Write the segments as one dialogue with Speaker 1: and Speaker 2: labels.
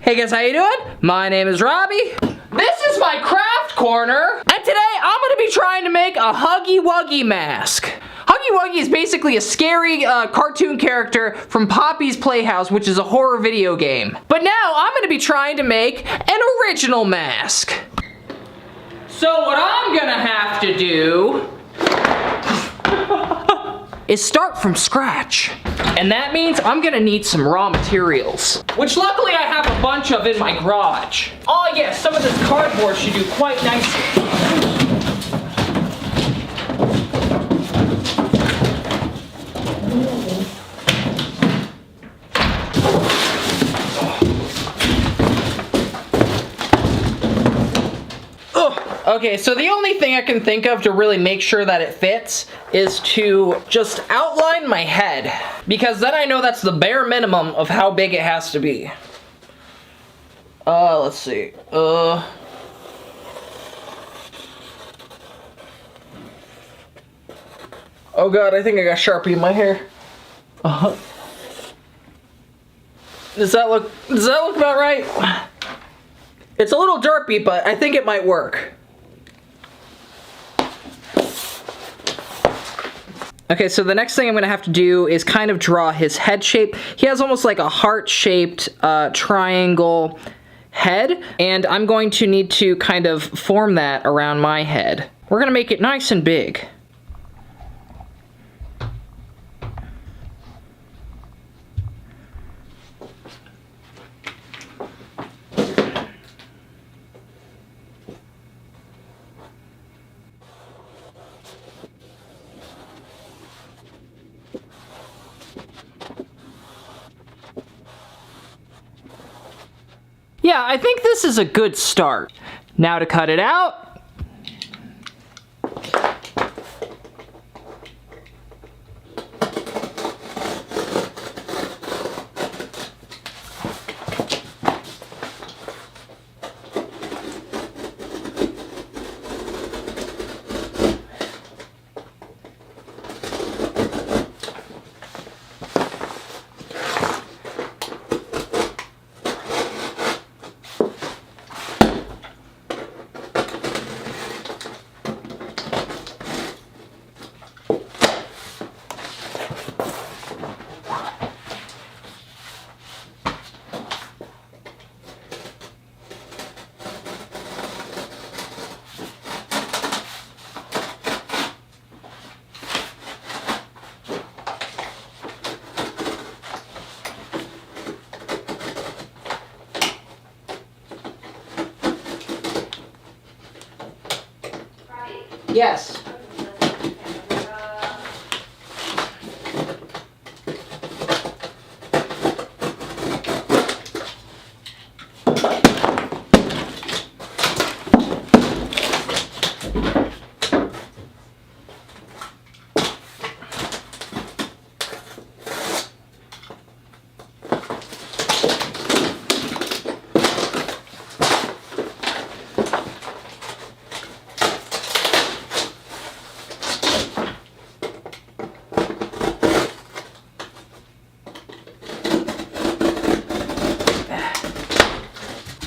Speaker 1: Hey guys, how you doing? My name is Robbie. This is my craft corner, and today I'm gonna be trying to make a Huggy Wuggy mask. Huggy Wuggy is basically a scary cartoon character from Poppy's Playhouse, which is a horror video game. But now I'm gonna be trying to make an original mask. So what I'm gonna have to do is start from scratch. And that means I'm gonna need some raw materials, which luckily I have a bunch of in my garage. Oh yes, some of this cardboard should do quite nicely. Okay, so the only thing I can think of to really make sure that it fits is to just outline my head, because then I know that's the bare minimum of how big it has to be. Let's see. Oh god, I think I got Sharpie in my hair. Does that look about right? It's a little derpy, but I think it might work. Okay, so the next thing I'm gonna have to do is kind of draw his head shape. He has almost like a heart-shaped triangle head, and I'm going to need to kind of form that around my head. We're gonna make it nice and big. Yeah, I think this is a good start. Now to cut it out. Yes.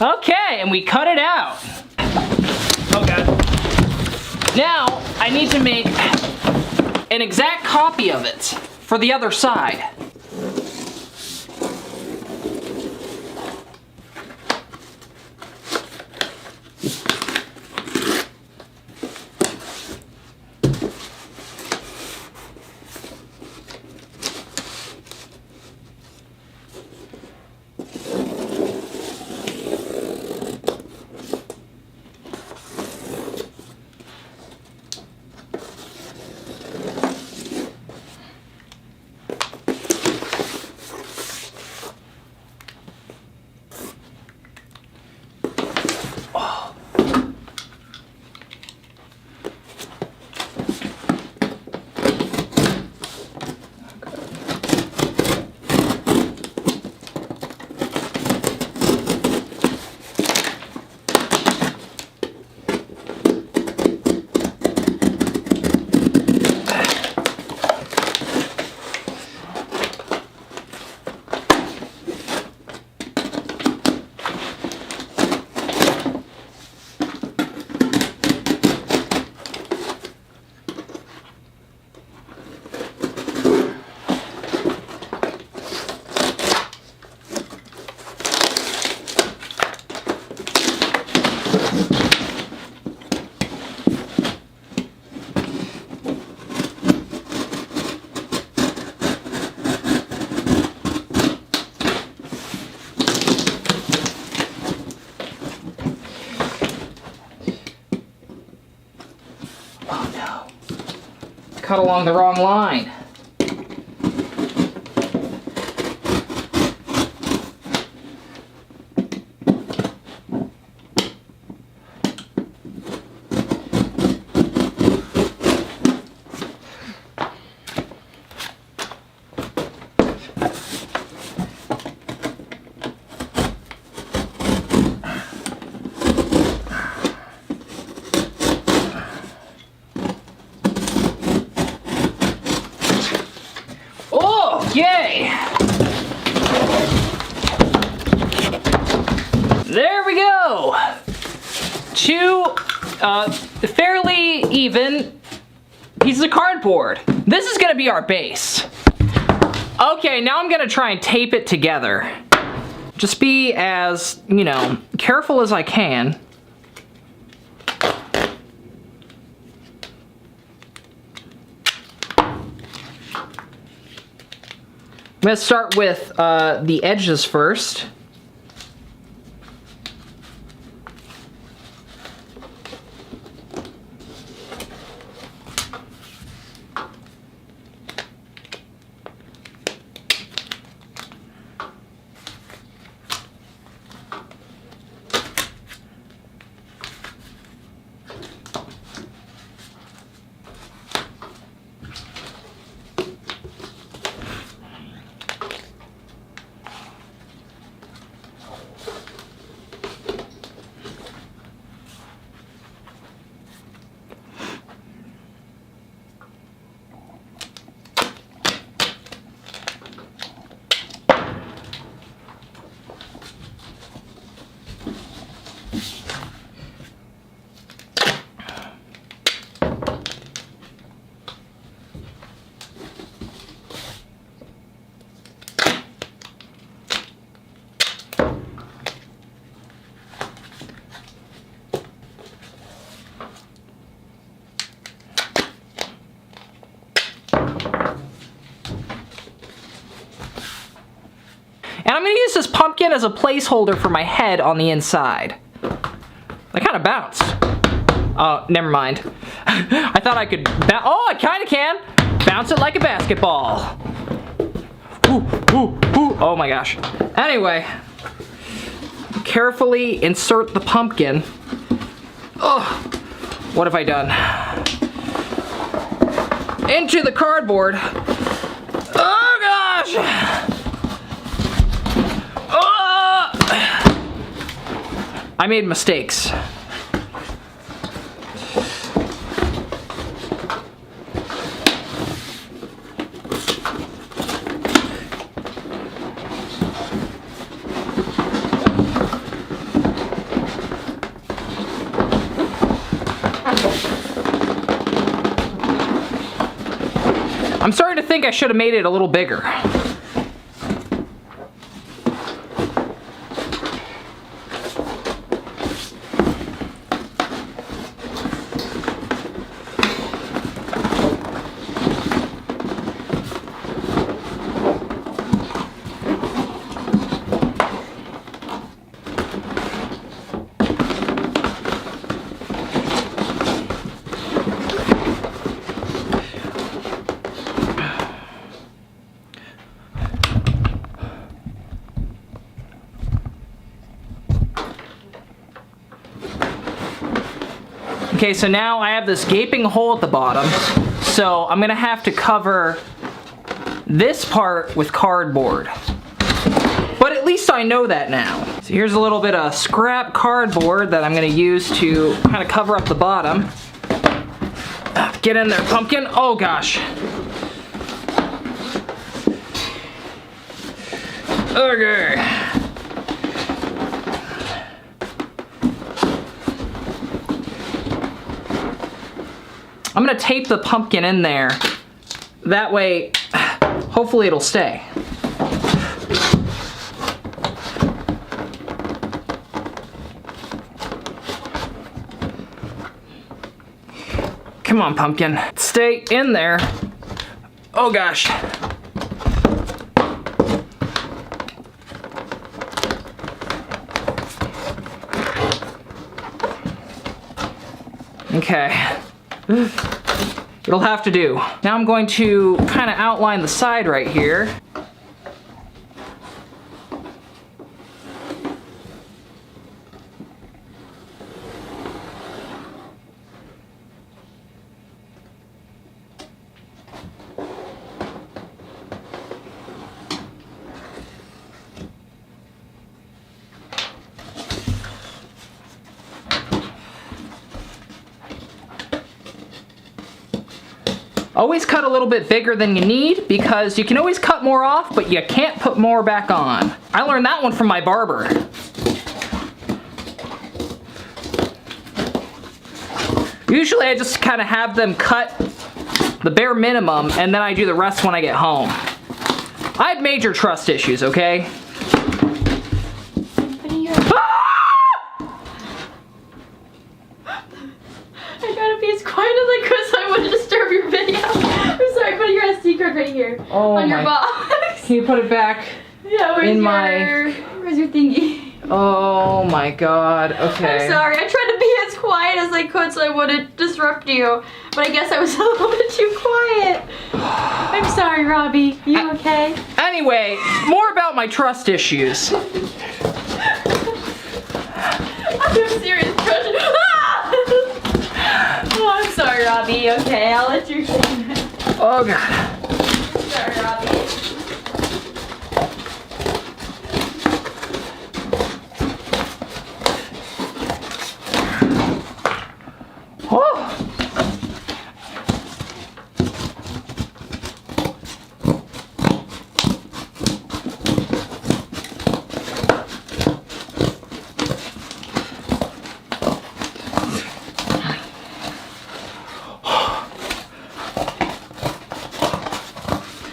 Speaker 1: Okay, and we cut it out. Oh god. Now, I need to make an exact copy of it for the other side. cut along the wrong line. Yay! There we go! Two fairly even pieces of cardboard. This is gonna be our base. Okay, now I'm gonna try and tape it together. Just be as, you know, careful as I can. I'm gonna start with the edges first. And I'm gonna use this pumpkin as a placeholder for my head on the inside. I kind of bounced. Oh, never mind. I thought I could oh, I kind of can. Bounce it like a basketball. Ooh, ooh, ooh. Oh my gosh. Anyway, carefully insert the pumpkin. Oh, what have I done? Into the cardboard. Oh gosh! I made mistakes. I'm starting to think I should have made it a little bigger. Okay, so now I have this gaping hole at the bottom, so I'm gonna have to cover this part with cardboard. But at least I know that now. So here's a little bit of scrap cardboard that I'm gonna use to kind of cover up the bottom. Get in there, pumpkin. Oh gosh. Okay. I'm gonna tape the pumpkin in there. That way, hopefully it'll stay. Come on, pumpkin. Stay in there. Oh gosh. Okay. It'll have to do. Now I'm going to kind of outline the side right here. Always cut a little bit bigger than you need because you can always cut more off, but you can't put more back on. I learned that one from my barber. Usually I just kind of have them cut the bare minimum and then I do the rest when I get home. I have major trust issues, okay?
Speaker 2: Right here.
Speaker 1: Oh,
Speaker 2: on your box.
Speaker 1: Can you put it back?
Speaker 2: Yeah, where's your thingy?
Speaker 1: Oh my god, okay.
Speaker 2: I'm sorry, I tried to be as quiet as I could so I wouldn't disrupt you, but I guess I was a little bit too quiet. I'm sorry, Robbie. You okay?
Speaker 1: Anyway, more about my trust issues.
Speaker 2: I have serious pressure. Oh, I'm sorry, Robbie. Okay, I'll let you say that.
Speaker 1: Oh god.
Speaker 2: Sorry, Robbie.
Speaker 1: Oh.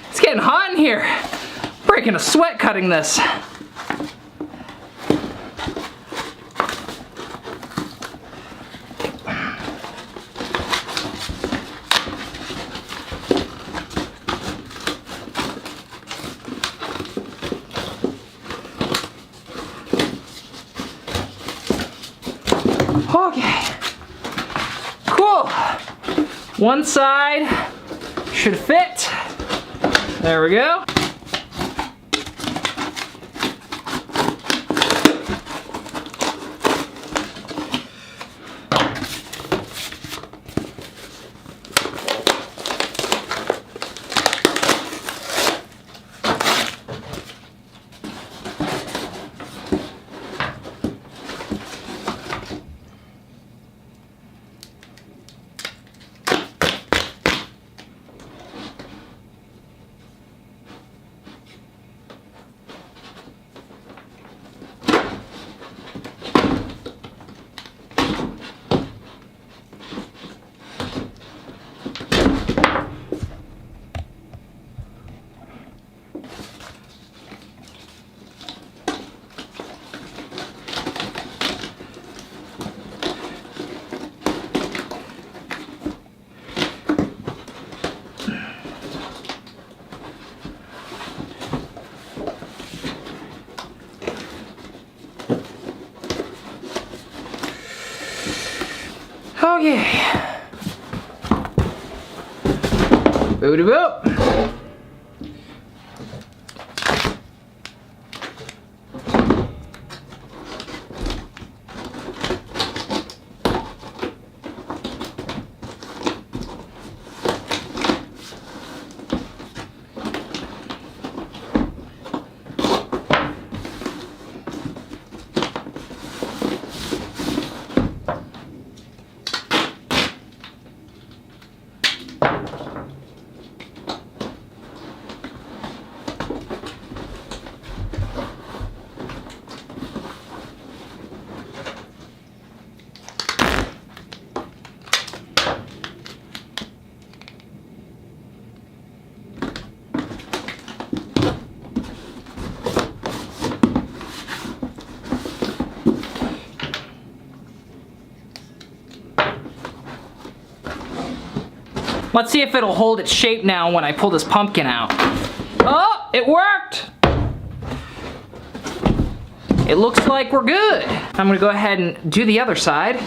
Speaker 1: It's getting hot in here. Breaking a sweat cutting this. Okay, cool. One side should fit. There we go. Okay. Booty boop. Let's see if it'll hold its shape now when I pull this pumpkin out. Oh, it worked! It looks like we're good. I'm gonna go ahead and do the other side.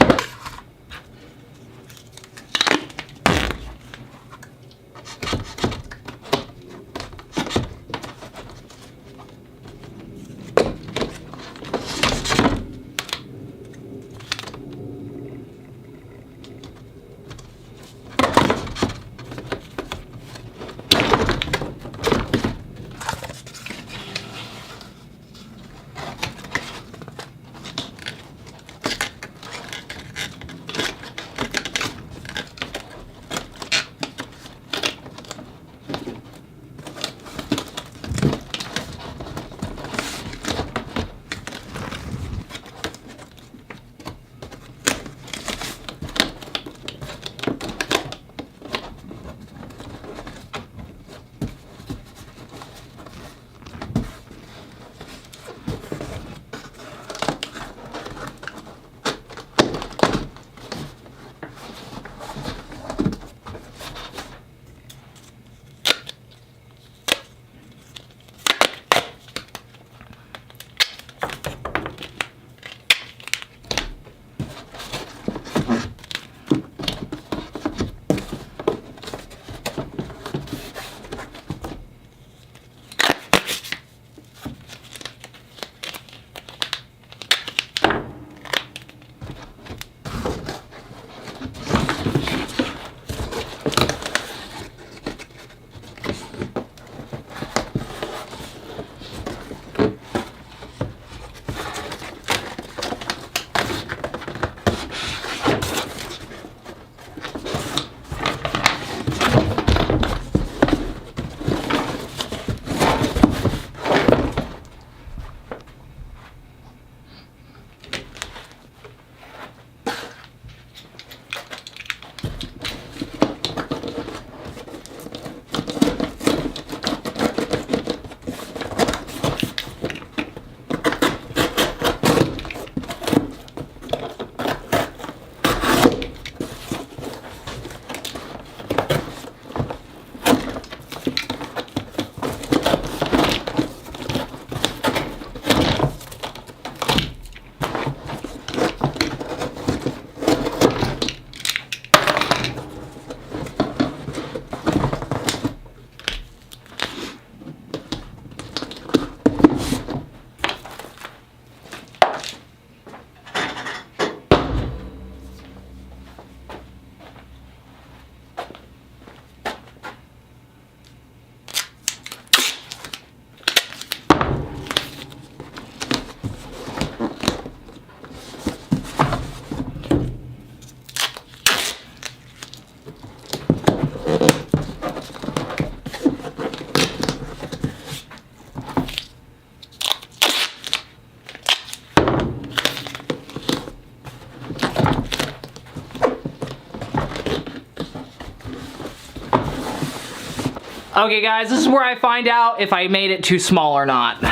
Speaker 1: Okay guys, this is where I find out if I made it too small or not.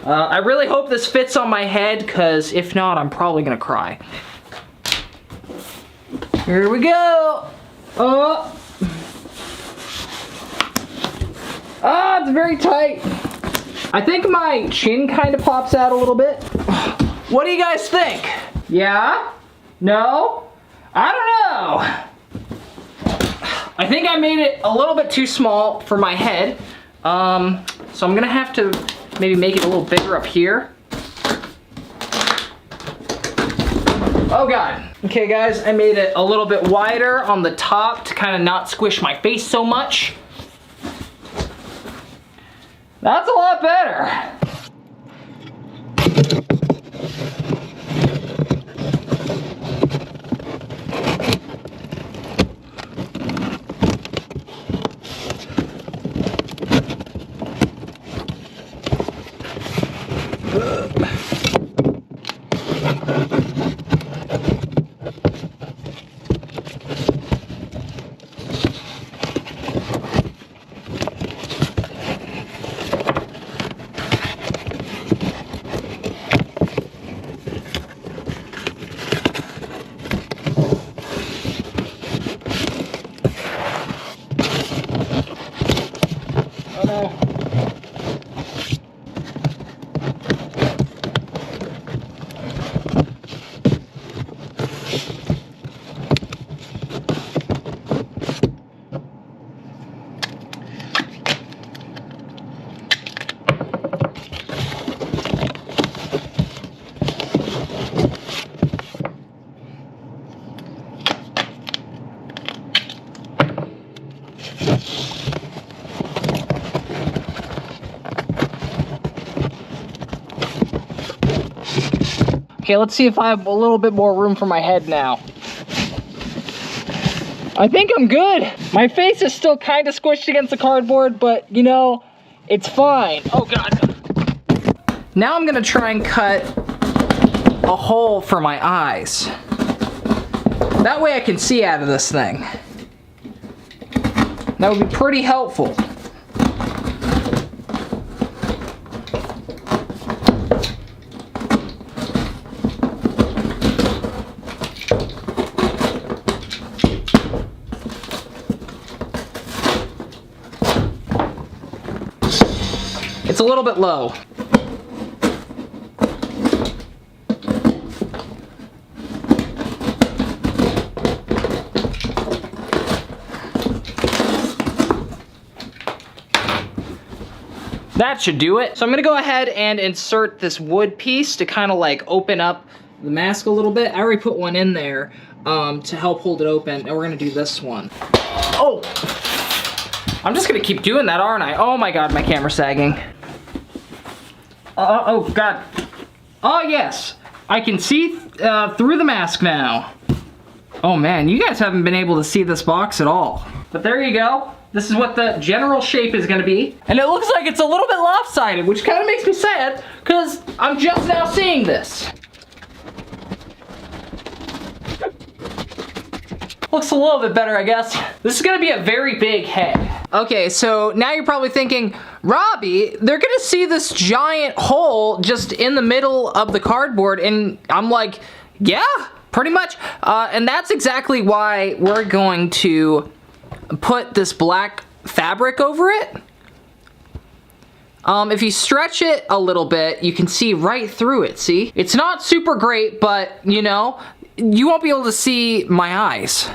Speaker 1: I really hope this fits on my head, because if not, I'm probably gonna cry. Here we go. Oh, it's very tight. I think my chin kind of pops out a little bit. What do you guys think? Yeah? No? I don't know. I think I made it a little bit too small for my head. So I'm gonna have to maybe make it a little bigger up here. Oh God. Okay guys, I made it a little bit wider on the top to kind of not squish my face so much. That's a lot better. Okay, let's see if I have a little bit more room for my head now. I think I'm good. My face is still kind of squished against the cardboard, but you know, it's fine. Oh God. Now I'm gonna try and cut a hole for my eyes. That way I can see out of this thing. That would be pretty helpful. It's a little bit low. That should do it. So I'm gonna go ahead and insert this wood piece to kind of like open up the mask a little bit. I already put one in there to help hold it open, and we're gonna do this one. Oh! I'm just gonna keep doing that, aren't I? Oh my God, my camera's sagging. Oh God. Oh yes, I can see through the mask now. Oh man, you guys haven't been able to see this box at all. But there you go. This is what the general shape is gonna be. And it looks like it's a little bit lopsided, which kind of makes me sad, because I'm just now seeing this. Looks a little bit better, I guess. This is gonna be a very big head. Okay, so now you're probably thinking, Robbie, they're gonna see this giant hole just in the middle of the cardboard, and I'm like, yeah, pretty much. And that's exactly why we're going to put this black fabric over it. If you stretch it a little bit, you can see right through it, see? It's not super great, but you know, you won't be able to see my eyes.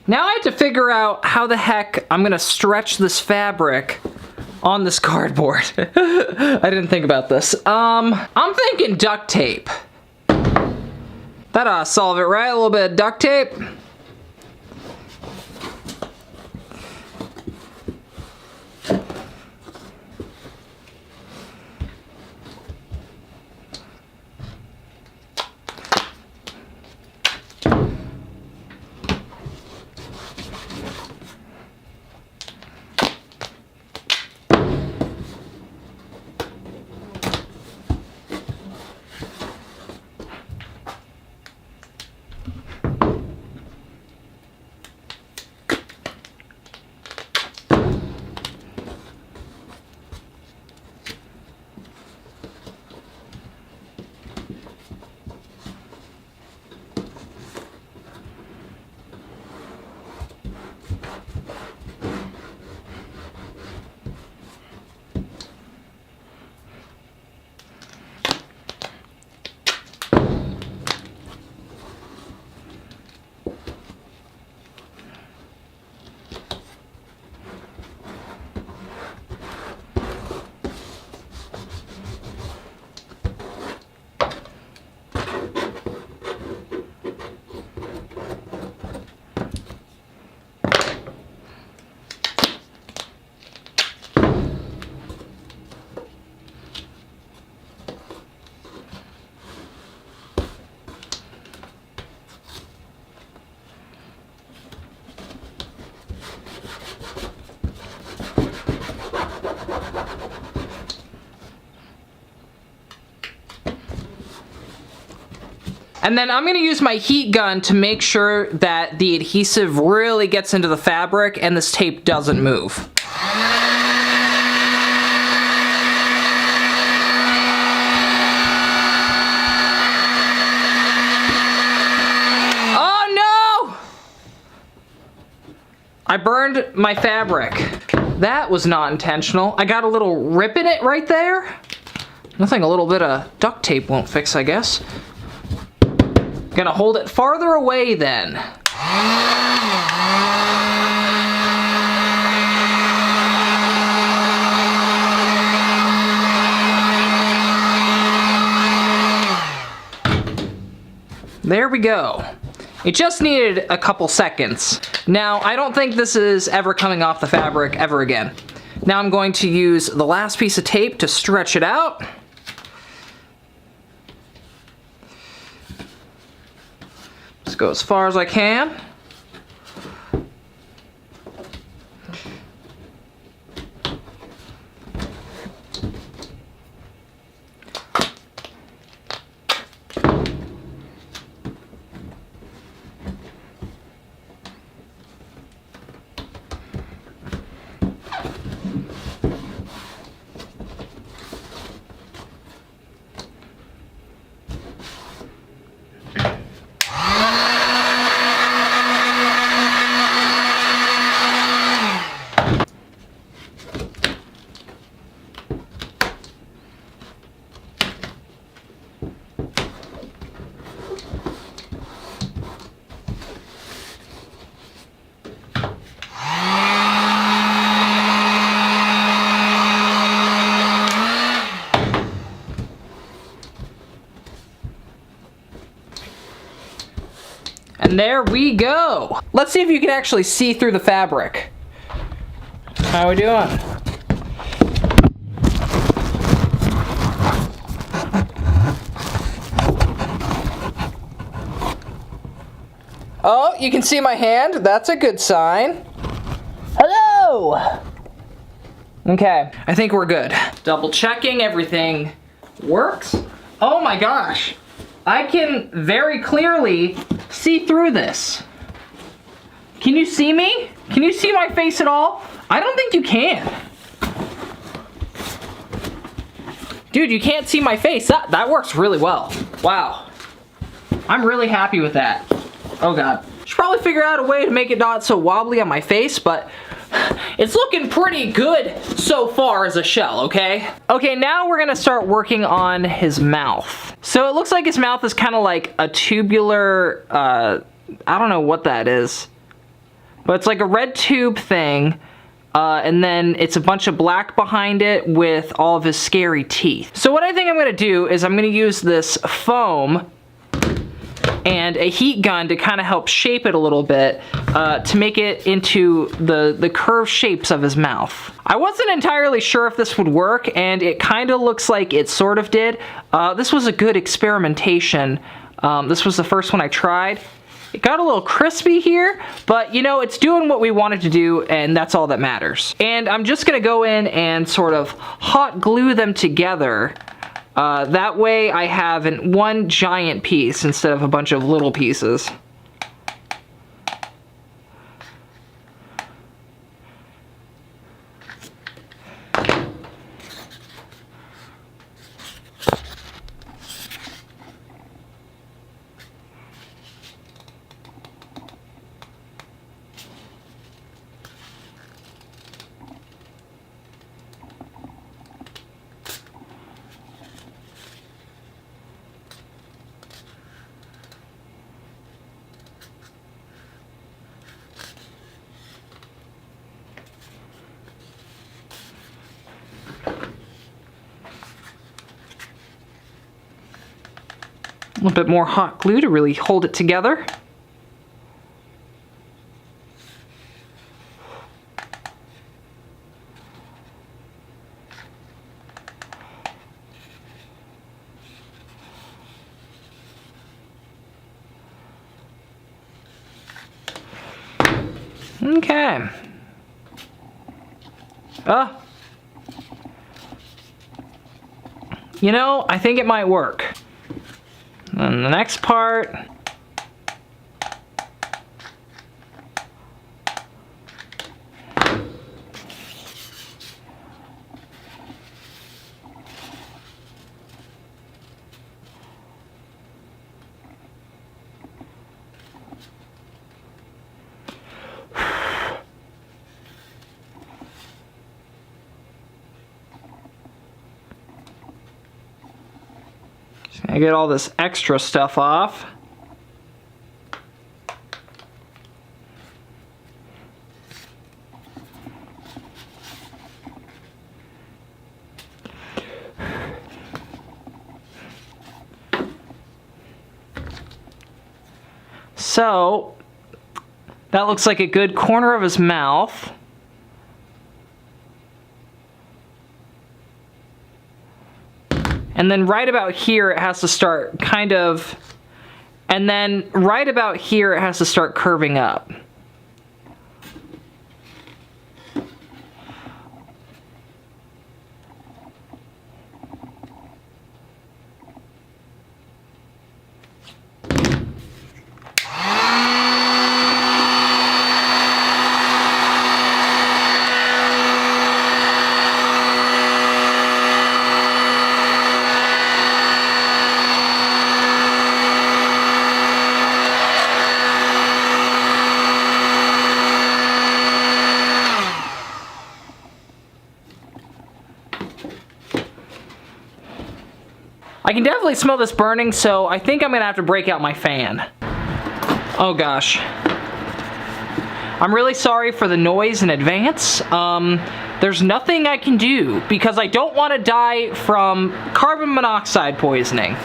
Speaker 1: Now I have to figure out how the heck I'm gonna stretch this fabric on this cardboard. I didn't think about this. I'm thinking duct tape. That ought to solve it, right? A little bit of duct tape. And then I'm gonna use my heat gun to make sure that the adhesive really gets into the fabric and this tape doesn't move. Oh no! I burned my fabric. That was not intentional. I got a little rip in it right there. Nothing a little bit of duct tape won't fix, I guess. Gonna hold it farther away then. There we go. It just needed a couple seconds. Now, I don't think this is ever coming off the fabric ever again. Now I'm going to use the last piece of tape to stretch it out. Just go as far as I can. And there we go. Let's see if you can actually see through the fabric. How are we doing? Oh, you can see my hand. That's a good sign. Hello! Okay, I think we're good. Double checking everything works. Oh my gosh. I can very clearly see through this. Can you see me? Can you see my face at all? I don't think you can. Dude, you can't see my face. That works really well. Wow. I'm really happy with that. Oh God. Should probably figure out a way to make it not so wobbly on my face, but it's looking pretty good so far as a shell, okay? Okay, now we're gonna start working on his mouth. So it looks like his mouth is kind of like a tubular, I don't know what that is, but it's like a red tube thing, and then it's a bunch of black behind it with all of his scary teeth. So what I think I'm gonna do is I'm gonna use this foam and a heat gun to kind of help shape it a little bit to make it into the curved shapes of his mouth. I wasn't entirely sure if this would work, and it kind of looks like it sort of did. This was a good experimentation. This was the first one I tried. It got a little crispy here, but you know, it's doing what we wanted to do, and that's all that matters. And I'm just gonna go in and sort of hot glue them together. That way I have one giant piece instead of a bunch of little pieces. A little bit more hot glue to really hold it together. Okay. You know, I think it might work. And the next part. I get all this extra stuff off. So, that looks like a good corner of his mouth. And then right about here it has to start kind of, and then right about here it has to start curving up. I can definitely smell this burning, so I think I'm gonna have to break out my fan. Oh gosh. I'm really sorry for the noise in advance. There's nothing I can do because I don't want to die from carbon monoxide poisoning.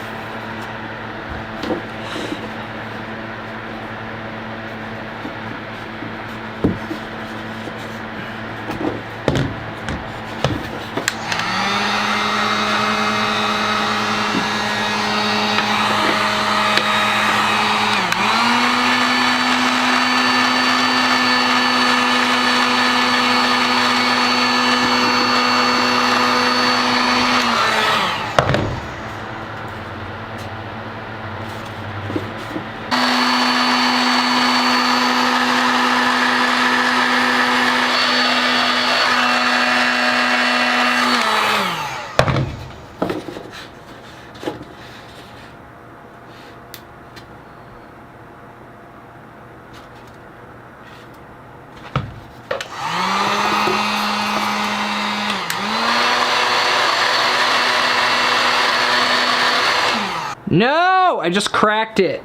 Speaker 1: No! I just cracked it.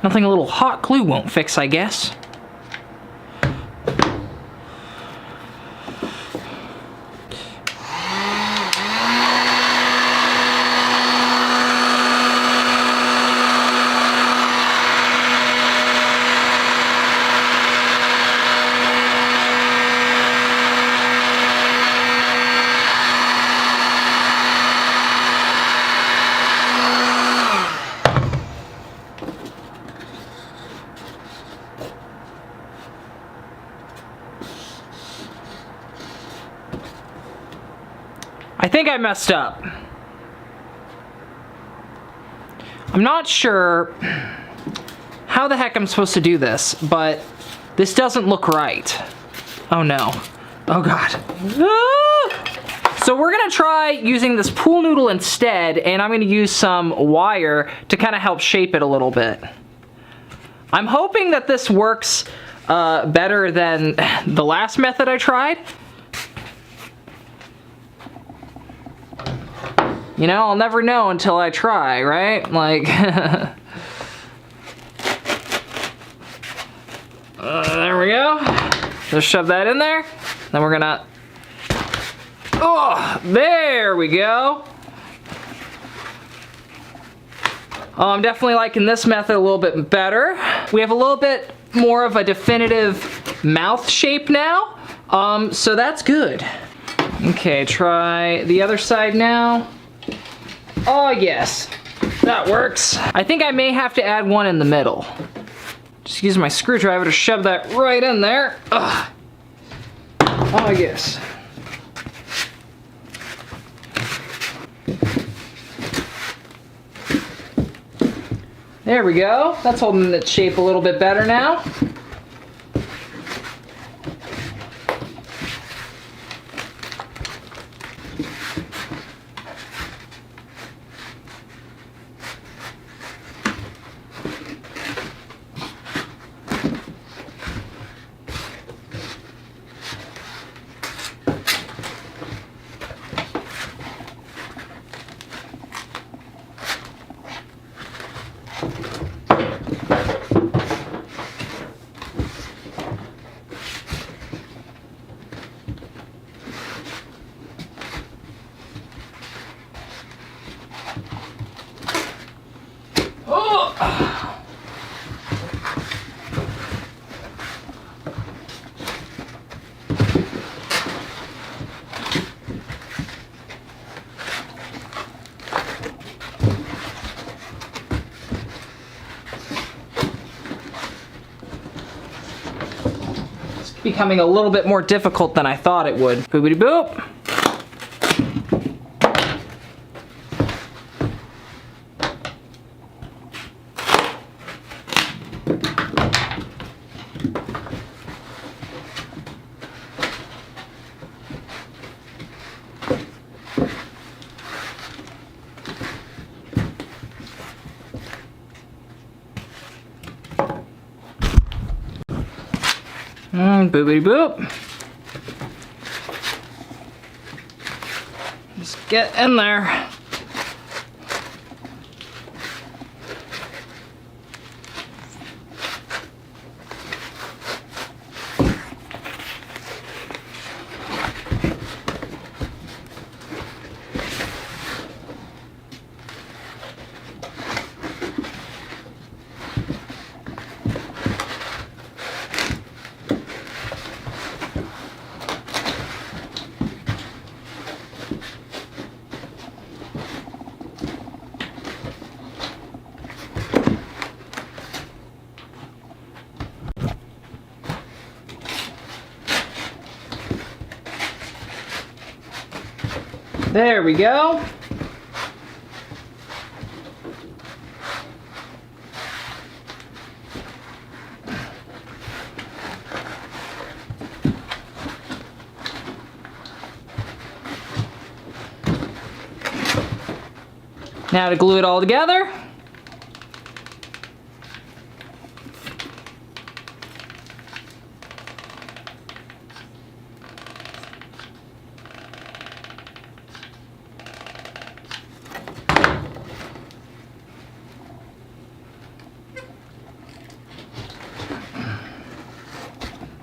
Speaker 1: Nothing a little hot glue won't fix, I guess. I think I messed up. I'm not sure how the heck I'm supposed to do this, but this doesn't look right. Oh no. Oh god. Ah! So we're gonna try using this pool noodle instead, and I'm gonna use some wire to kind of help shape it a little bit. I'm hoping that this works better than the last method I tried. You know, I'll never know until I try, right? Like, there we go. Just shove that in there. Then we're gonna, oh, there we go. Oh, I'm definitely liking this method a little bit better. We have a little bit more of a definitive mouth shape now, so that's good. Okay, try the other side now. Oh yes, that works. I think I may have to add one in the middle. Just use my screwdriver to shove that right in there. Ugh. Oh yes. There we go. That's holding its shape a little bit better now. Becoming a little bit more difficult than I thought it would. Boopity boop. Boopity boop. Just get in there. There we go. Now to glue it all together.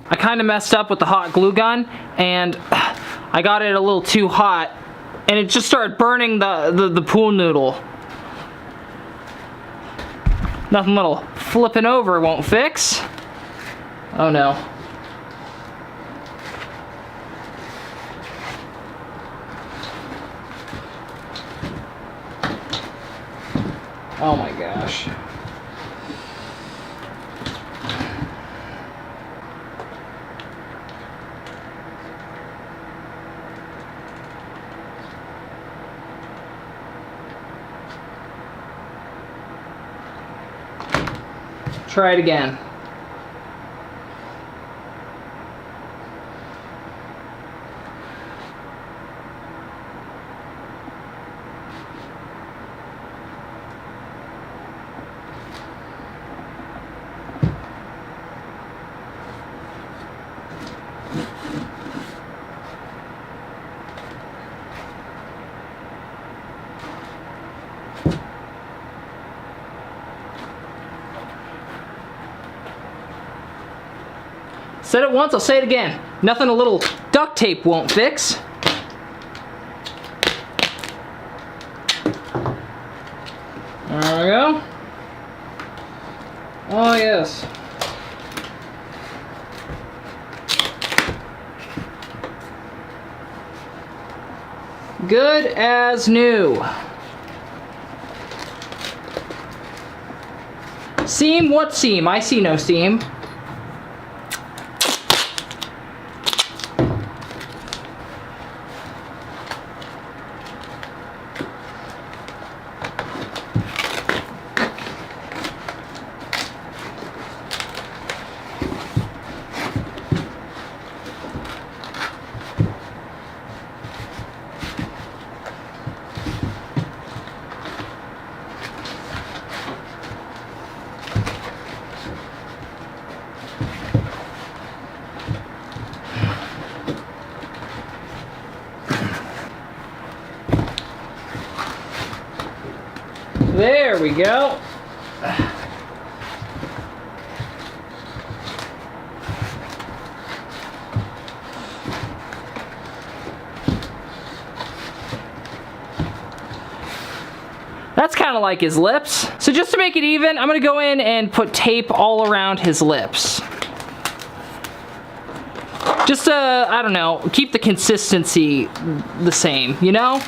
Speaker 1: I kind of messed up with the hot glue gun, and I got it a little too hot, and it just started burning the pool noodle. Nothing little flipping over won't fix. Oh no. Oh my gosh. Try it again. Said it once, I'll say it again. Nothing a little duct tape won't fix. There we go. Oh yes. Good as new. Seam? What seam? I see no seam. There we go. That's kind of like his lips. So just to make it even, I'm gonna go in and put tape all around his lips. Just to, I don't know, keep the consistency the same, you know?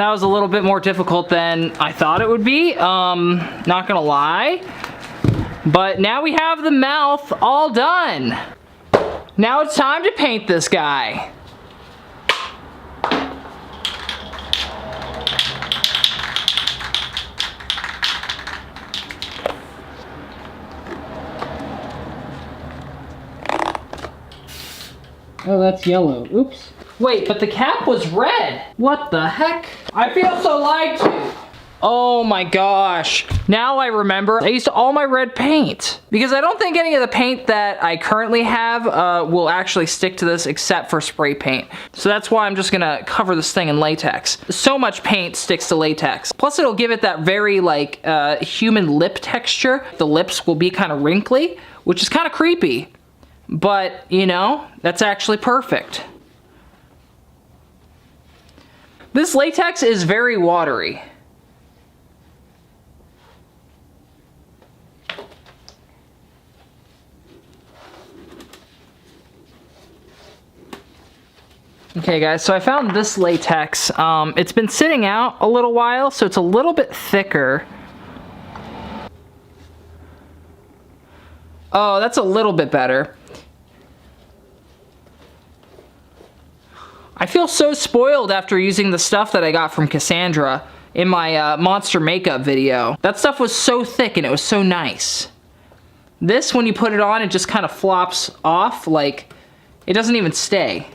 Speaker 1: that was a little bit more difficult than I thought it would be, not gonna lie. But now we have the mouth all done. Now it's time to paint this guy. Oh, that's yellow. Oops. Wait, but the cap was red. What the heck? I feel so lied to. Oh my gosh. Now I remember I used all my red paint. Because I don't think any of the paint that I currently have will actually stick to this except for spray paint. So that's why I'm just gonna cover this thing in latex. So much paint sticks to latex. Plus it'll give it that very like human lip texture. The lips will be kind of wrinkly, which is kind of creepy. But, you know, that's actually perfect. This latex is very watery. Okay guys, so I found this latex. It's been sitting out a little while, so it's a little bit thicker. Oh, that's a little bit better. I feel so spoiled after using the stuff that I got from Cassandra in my monster makeup video. That stuff was so thick and it was so nice. This, when you put it on, it just kind of flops off, like it doesn't even stay.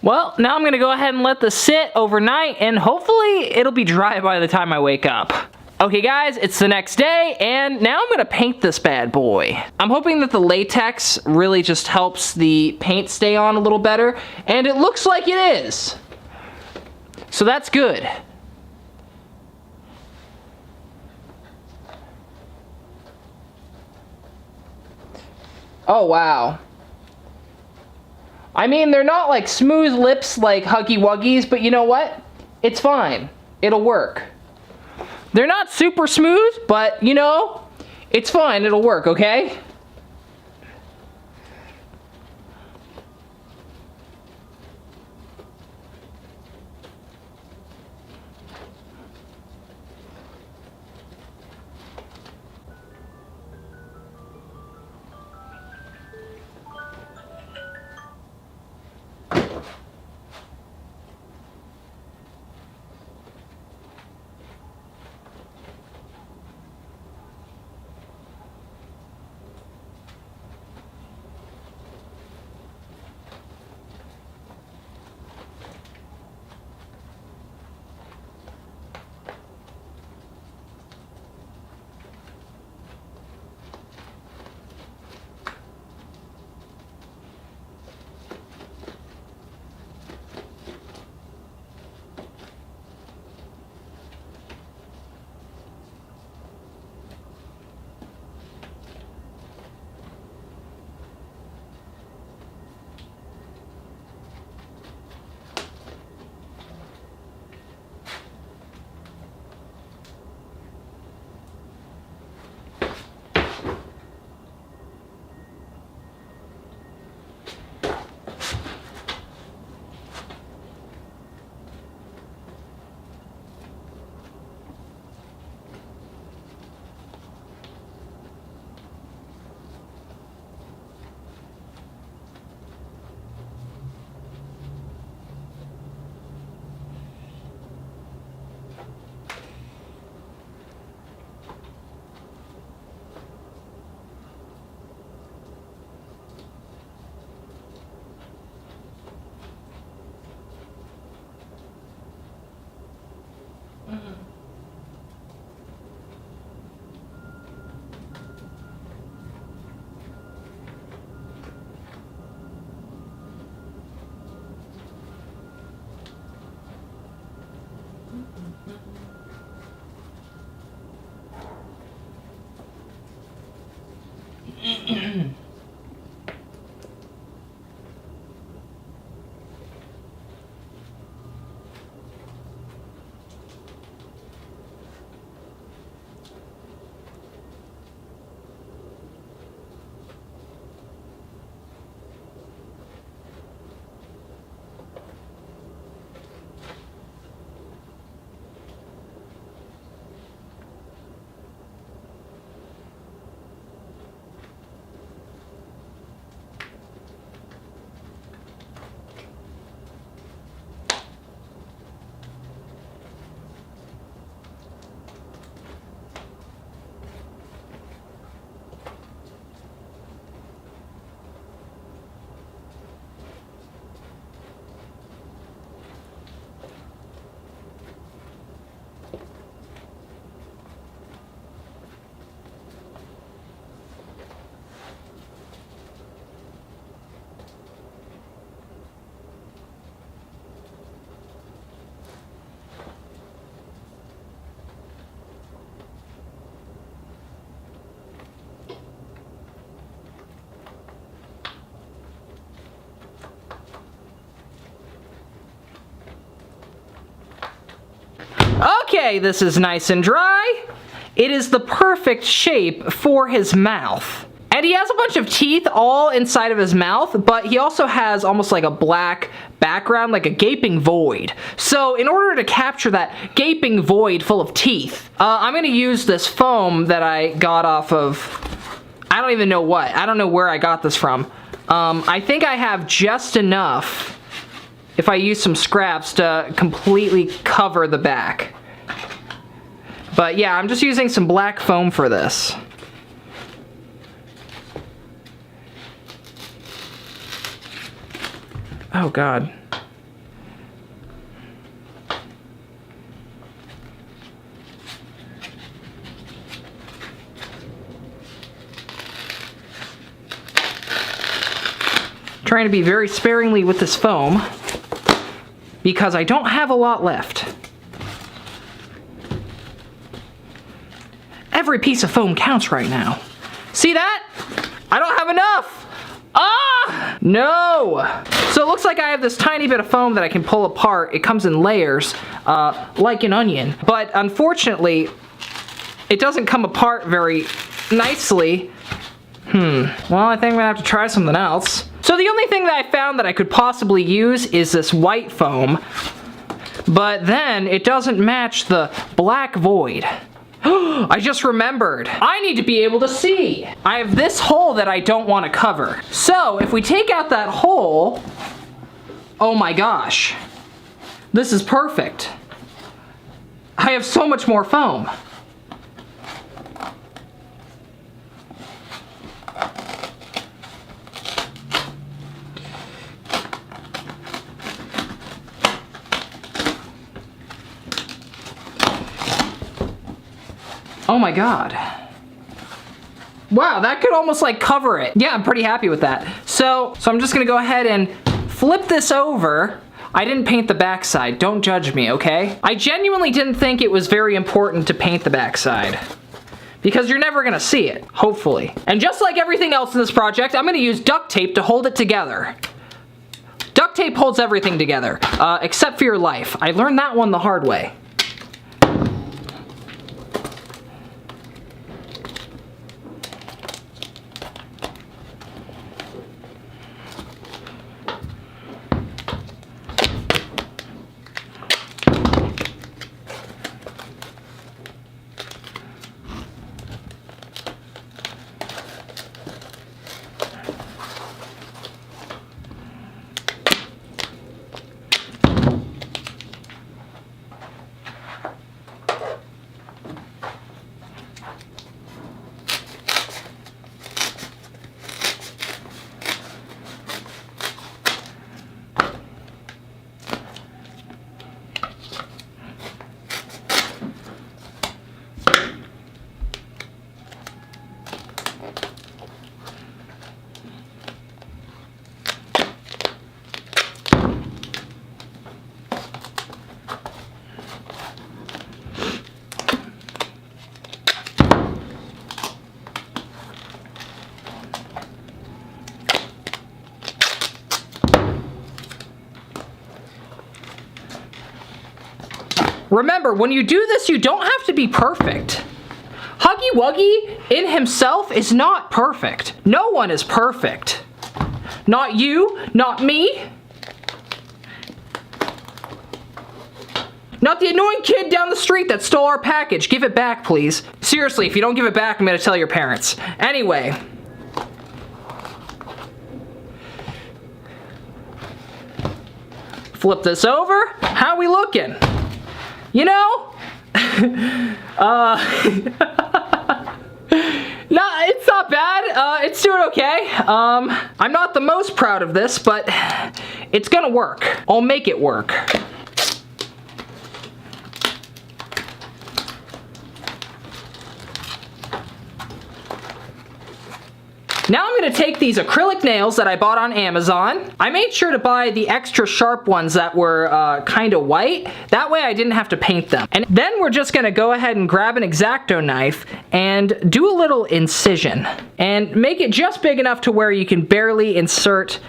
Speaker 1: Well, now I'm gonna go ahead and let this sit overnight and hopefully it'll be dry by the time I wake up. Okay guys, it's the next day and now I'm gonna paint this bad boy. I'm hoping that the latex really just helps the paint stay on a little better, and it looks like it is. So that's good. Oh wow. I mean, they're not like smooth lips like Huggy Wuggies, but you know what? It's fine. It'll work. They're not super smooth, but you know, it's fine. It'll work, okay? Okay, this is nice and dry. It is the perfect shape for his mouth. And he has a bunch of teeth all inside of his mouth, but he also has almost like a black background, like a gaping void. So in order to capture that gaping void full of teeth, I'm gonna use this foam that I got off of, I don't even know what. I don't know where I got this from. I think I have just enough, if I use some scraps, to completely cover the back. But yeah, I'm just using some black foam for this. Oh God. Trying to be very sparingly with this foam because I don't have a lot left. Every piece of foam counts right now. See that? I don't have enough. Ah! No! So it looks like I have this tiny bit of foam that I can pull apart. It comes in layers, like an onion. But unfortunately, it doesn't come apart very nicely. Well, I think I'm gonna have to try something else. So the only thing that I found that I could possibly use is this white foam. But then it doesn't match the black void. I just remembered. I need to be able to see. I have this hole that I don't want to cover. So if we take out that hole, oh my gosh, this is perfect. I have so much more foam. Oh my God. Wow, that could almost like cover it. Yeah, I'm pretty happy with that. So I'm just gonna go ahead and flip this over. I didn't paint the backside, don't judge me, okay? I genuinely didn't think it was very important to paint the backside, because you're never gonna see it, hopefully. And just like everything else in this project, I'm gonna use duct tape to hold it together. Duct tape holds everything together, except for your life. I learned that one the hard way. Remember, when you do this, you don't have to be perfect. Huggy Wuggy in himself is not perfect. No one is perfect. Not you, not me. Not the annoying kid down the street that stole our package. Give it back, please. Seriously, if you don't give it back, I'm gonna tell your parents. Anyway. Flip this over. How we looking? You know, no, it's not bad. It's doing okay. I'm not the most proud of this, but it's gonna work. I'll make it work. Now I'm gonna take these acrylic nails that I bought on Amazon. I made sure to buy the extra sharp ones that were kind of white. That way I didn't have to paint them. And then we're just gonna go ahead and grab an X-Acto knife and do a little incision. And make it just big enough to where you can barely insert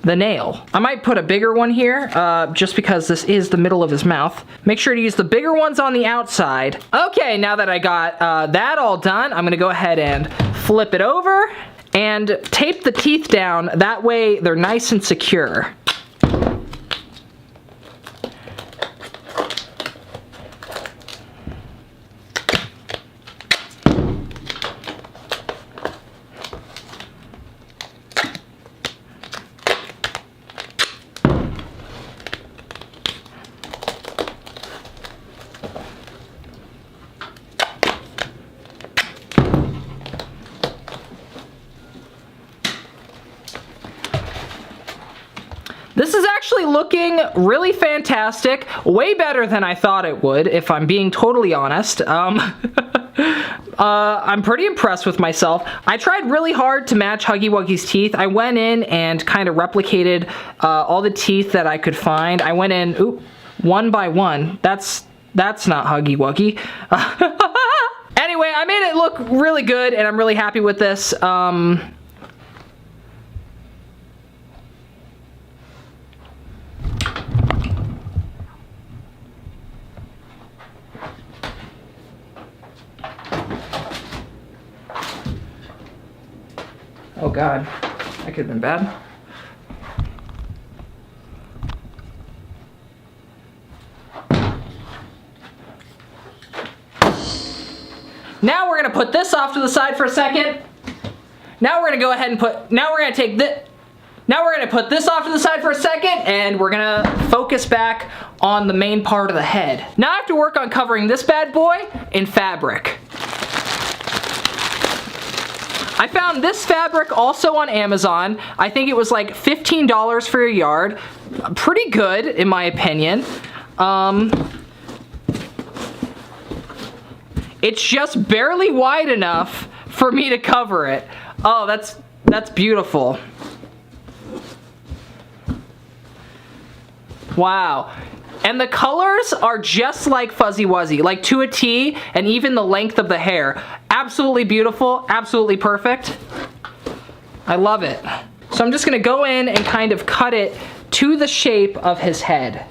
Speaker 1: the nail. I might put a bigger one here, just because this is the middle of his mouth. Make sure to use the bigger ones on the outside. Okay, now that I got that all done, I'm gonna go ahead and flip it over and tape the teeth down. That way they're nice and secure. This is actually looking really fantastic, way better than I thought it would, if I'm being totally honest. I'm pretty impressed with myself. I tried really hard to match Huggy Wuggy's teeth. I went in and kind of replicated all the teeth that I could find. I went in, one by one. That's not Huggy Wuggy. Anyway, I made it look really good, and I'm really happy with this. Oh God, that could have been bad. Now we're gonna put this off to the side for a second. Now we're gonna go ahead and put this off to the side for a second, and we're gonna focus back on the main part of the head. Now I have to work on covering this bad boy in fabric. I found this fabric also on Amazon. I think it was like $15 for a yard. Pretty good, in my opinion. It's just barely wide enough for me to cover it. Oh, that's beautiful. Wow. And the colors are just like Fuzzy Wuzzy, like to a T, and even the length of the hair. Absolutely beautiful, absolutely perfect. I love it. So I'm just gonna go in and kind of cut it to the shape of his head.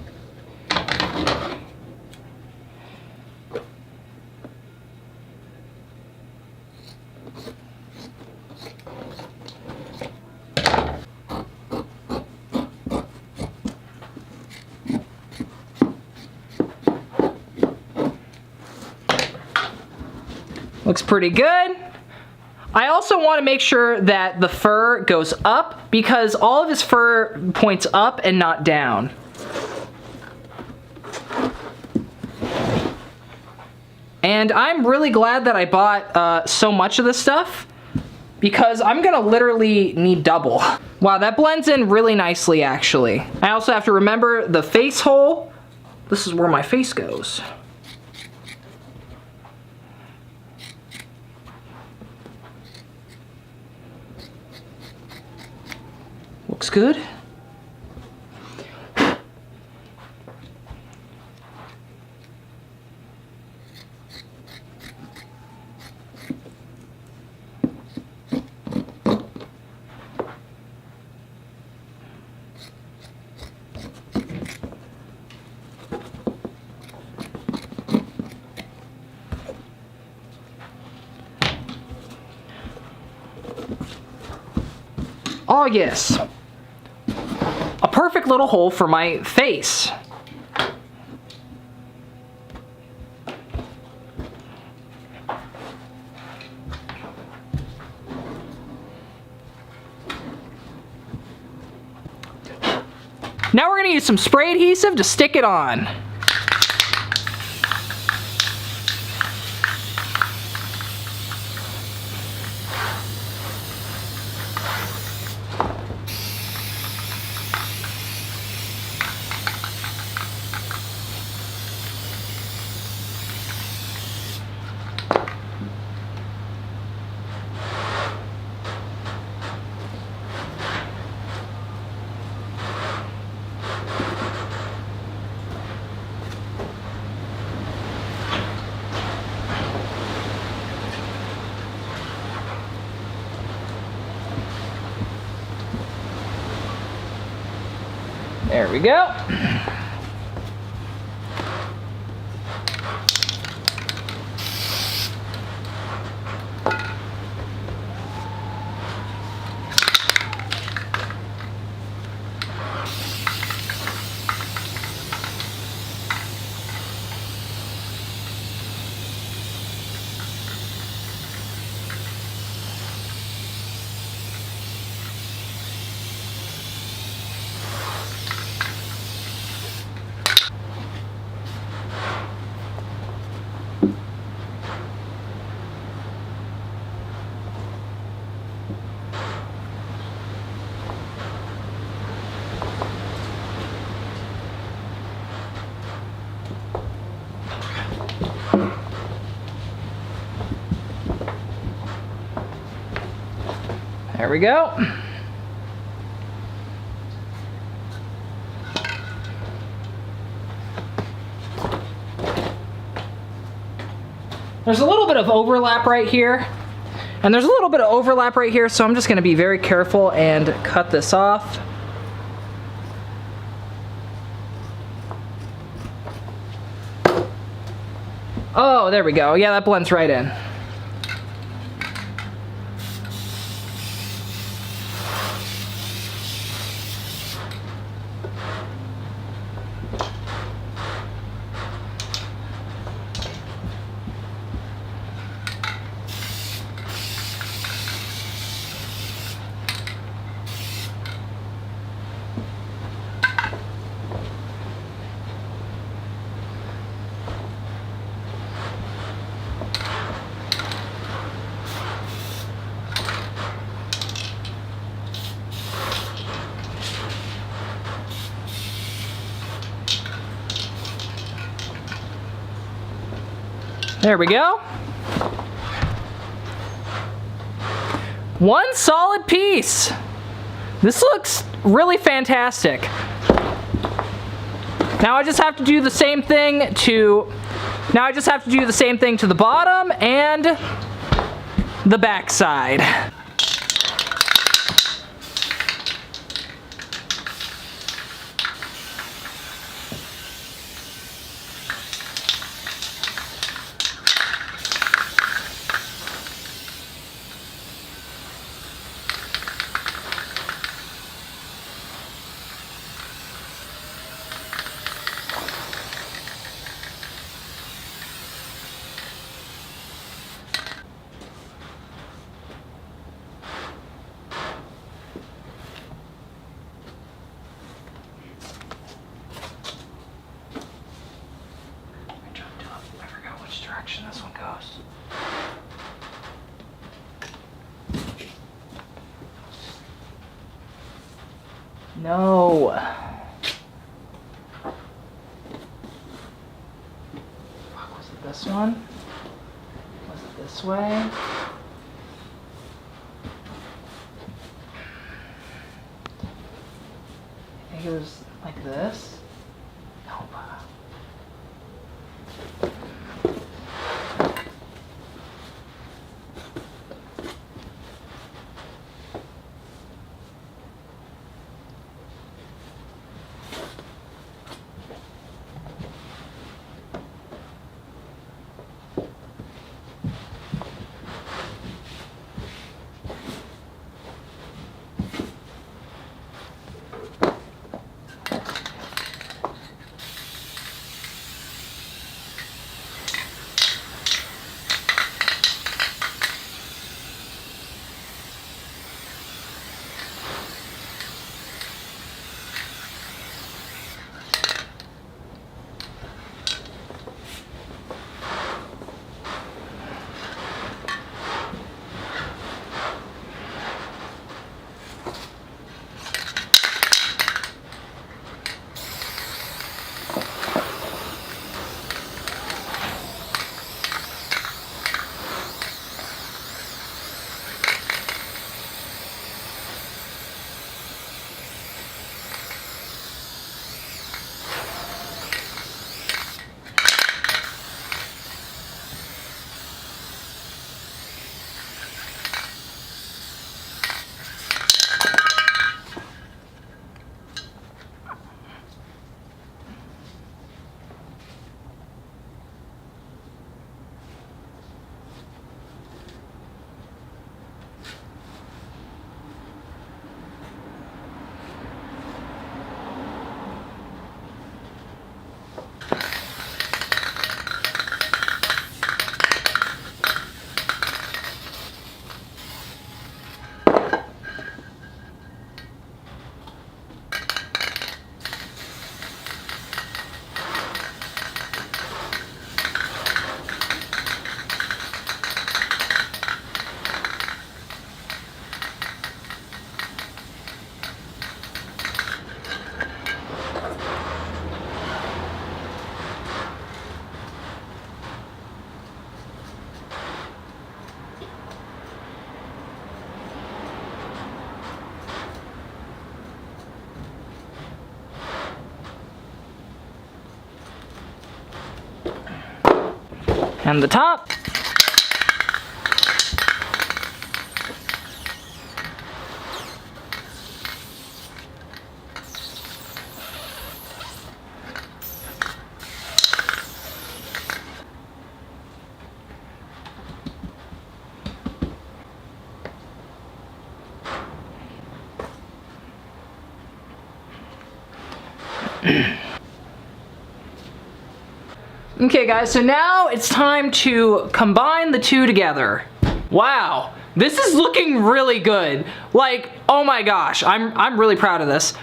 Speaker 1: Looks pretty good. I also want to make sure that the fur goes up because all of his fur points up and not down. And I'm really glad that I bought so much of this stuff because I'm gonna literally need double. Wow, that blends in really nicely actually. I also have to remember the face hole. This is where my face goes. Looks good. Oh yes. A perfect little hole for my face. Now we're gonna use some spray adhesive to stick it on. There we go. There we go. There's a little bit of overlap right here, and there's a little bit of overlap right here, so I'm just gonna be very careful and cut this off. Oh, there we go. Yeah, that blends right in. There we go. One solid piece. This looks really fantastic. Now I just have to do the same thing to the bottom and the back side. This one goes. No. Fuck, was it this one? Was it this way? I think it was like this. Nope. And the top. Okay guys, so now it's time to combine the two together. Wow, this is looking really good. Like, oh my gosh, I'm really proud of this.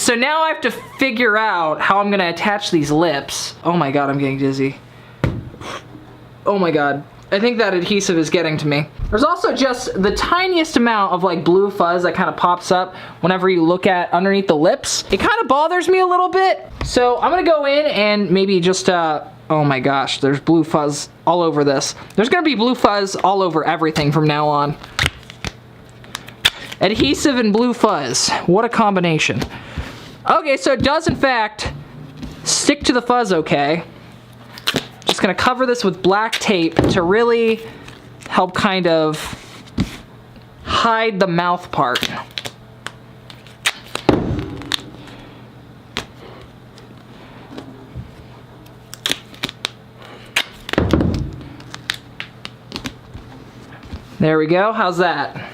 Speaker 1: So now I have to figure out how I'm gonna attach these lips. Oh my god, I'm getting dizzy. Oh my god. I think that adhesive is getting to me. There's also just the tiniest amount of like blue fuzz that kind of pops up whenever you look at underneath the lips. It kind of bothers me a little bit. So I'm gonna go in and maybe just, oh my gosh, there's blue fuzz all over this. There's gonna be blue fuzz all over everything from now on. Adhesive and blue fuzz, what a combination. Okay, so it does in fact stick to the fuzz okay. Just gonna cover this with black tape to really help kind of hide the mouth part. There we go, how's that?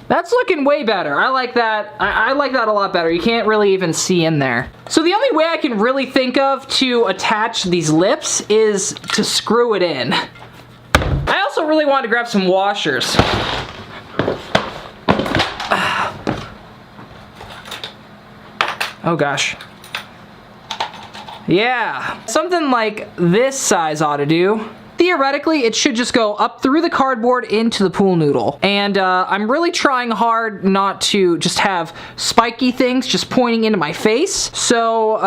Speaker 1: That's looking way better. I like that. I like that a lot better. You can't really even see in there. So the only way I can really think of to attach these lips is to screw it in. I also really wanted to grab some washers. Oh gosh. Yeah, something like this size ought to do. Theoretically, it should just go up through the cardboard into the pool noodle. And I'm really trying hard not to just have spiky things just pointing into my face. So,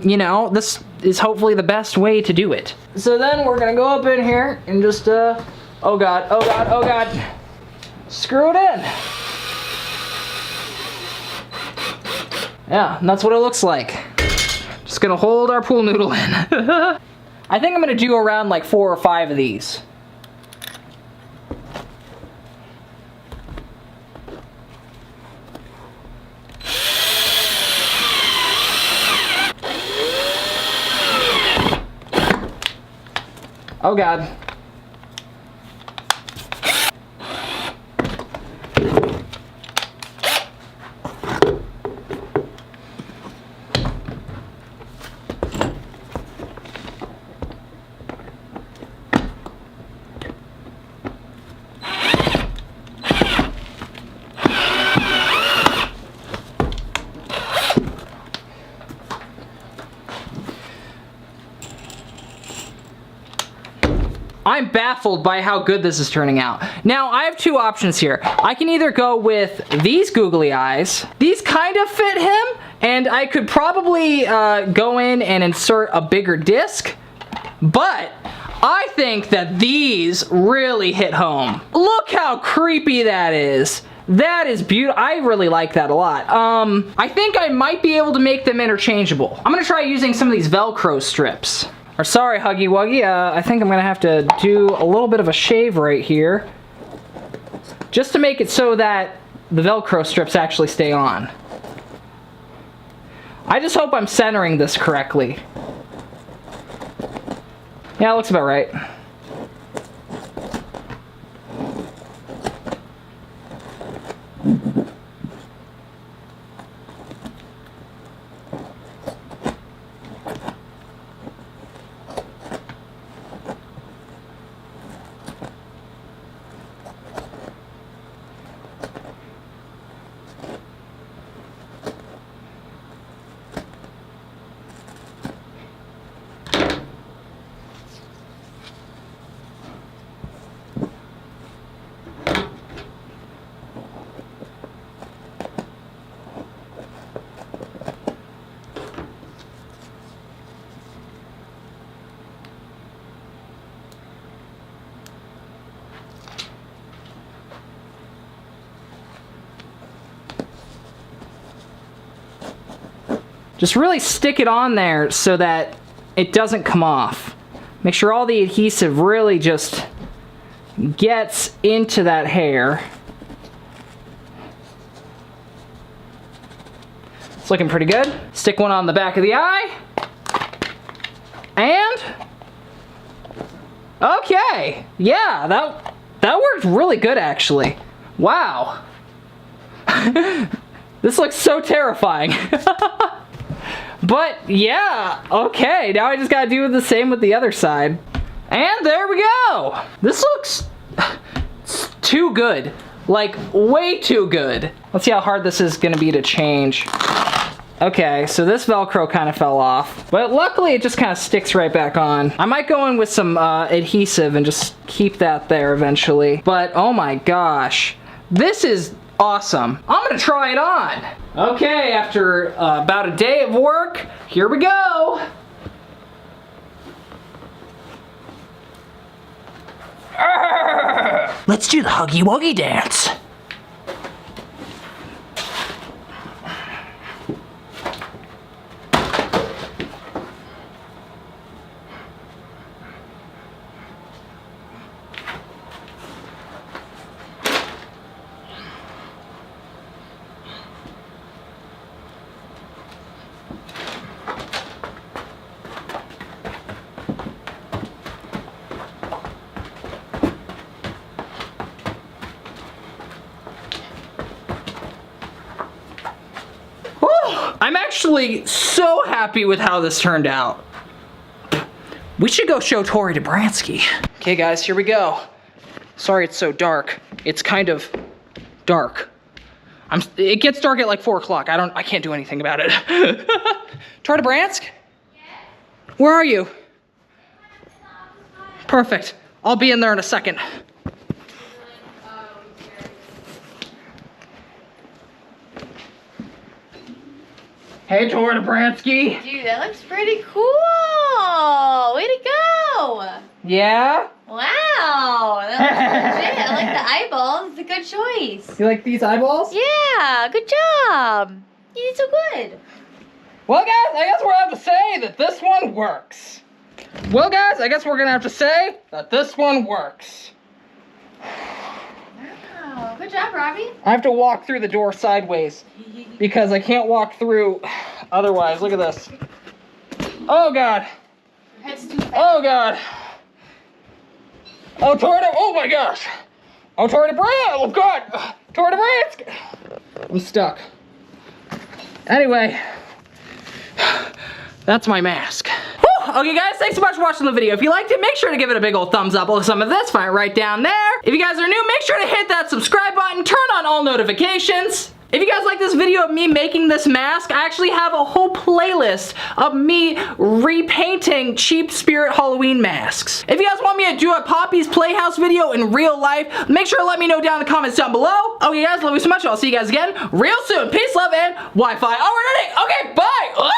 Speaker 1: you know, this is hopefully the best way to do it. So then we're gonna go up in here and just, oh god, oh god, oh god. Screw it in. Yeah, and that's what it looks like. Just gonna hold our pool noodle in. I think I'm gonna do around like 4 or 5 of these. Oh god. I'm baffled by how good this is turning out. Now, I have 2 options here. I can either go with these googly eyes. These kind of fit him, and I could probably go in and insert a bigger disc, but I think that these really hit home. Look how creepy that is. That is beautiful. I really like that a lot. I think I might be able to make them interchangeable. I'm gonna try using some of these Velcro strips. Or sorry, Huggy Wuggy, I think I'm gonna have to do a little bit of a shave right here, just to make it so that the Velcro strips actually stay on. I just hope I'm centering this correctly. Yeah, it looks about right. Just really stick it on there so that it doesn't come off. Make sure all the adhesive really just gets into that hair. It's looking pretty good. Stick one on the back of the eye. And okay, yeah, that worked really good actually. Wow. This looks so terrifying. But yeah, okay, now I just gotta do the same with the other side. And there we go. This looks too good. Like, way too good. Let's see how hard this is gonna be to change. Okay, so this Velcro kind of fell off, but luckily it just kind of sticks right back on. I might go in with some adhesive and just keep that there eventually. But oh my gosh, this is awesome. I'm gonna try it on. Okay, after about a day of work, here we go. Let's do the Huggy Wuggy dance. I'm actually so happy with how this turned out. We should go show Tori Dobransky. Okay guys, here we go. Sorry it's so dark. It's kind of dark. It gets dark at like 4 o'clock. I can't do anything about it. Tori Dobransky? Yes? Where are you? Perfect. I'll be in there in a second. Hey, Tori Dobransky.
Speaker 2: Dude, that looks pretty cool. Way to go.
Speaker 1: Yeah?
Speaker 2: Wow, that looks legit. I like the eyeballs. It's a good choice.
Speaker 1: You like these eyeballs?
Speaker 2: Yeah, good job. You did so good.
Speaker 1: Well, guys, I guess we're gonna have to say that this one works. Well, guys, I guess we're gonna have to say that this one works.
Speaker 2: Wow, good job, Robbie.
Speaker 1: I have to walk through the door sideways because I can't walk through otherwise. Look at this. Oh, God.
Speaker 2: Your head's too fat.
Speaker 1: Oh, God. Oh, Tori, oh my gosh. Oh, Tori Dobransky. Oh, God. Tori Dobransky. I'm stuck. Anyway, that's my mask. Whew. Okay guys, thanks so much for watching the video. If you liked it, make sure to give it a big old thumbs up. Look at some of this, find it right down there. If you guys are new, make sure to hit that subscribe button, turn on all notifications. If you guys like this video of me making this mask, I actually have a whole playlist of me repainting cheap Spirit Halloween masks. If you guys want me to do a Poppy's Playhouse video in real life, make sure to let me know down in the comments down below. Okay guys, love you so much. I'll see you guys again real soon. Peace, love, and Wi-Fi. Alright, okay, bye.